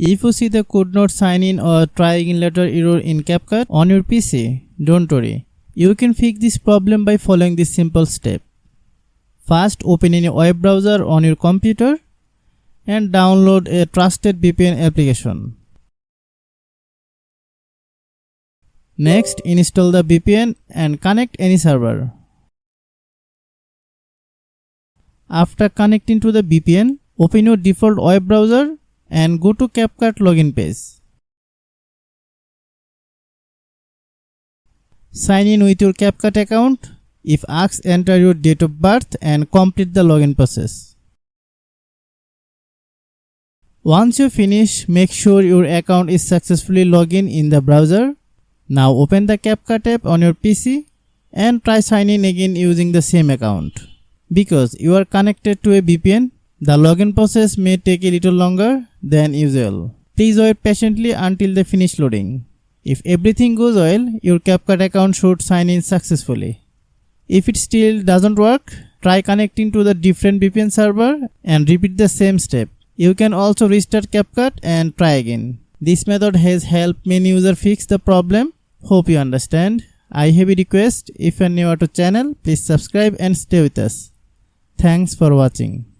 If you see the could not sign in or try again later error in CapCut on your PC, don't worry. You can fix this problem by following this simple step. First, open any web browser on your computer and download a trusted VPN application. Next, install the VPN and connect any server. After connecting to the VPN, open your default web browser and go to CapCut login page. Sign in with your CapCut account. If asked, enter your date of birth and complete the login process. Once you finish, make sure your account is successfully logged in the browser. Now open the CapCut app on your PC and try signing again using the same account. Because you are connected to a VPN, the login process may take a little longer than usual. Please wait patiently until they finish loading. If everything goes well, your CapCut account should sign in successfully. If it still doesn't work, try connecting to the different VPN server and repeat the same step. You can also restart CapCut and try again. This method has helped many users fix the problem. Hope you understand. I have a request. If you are new to channel, please subscribe and stay with us. Thanks for watching.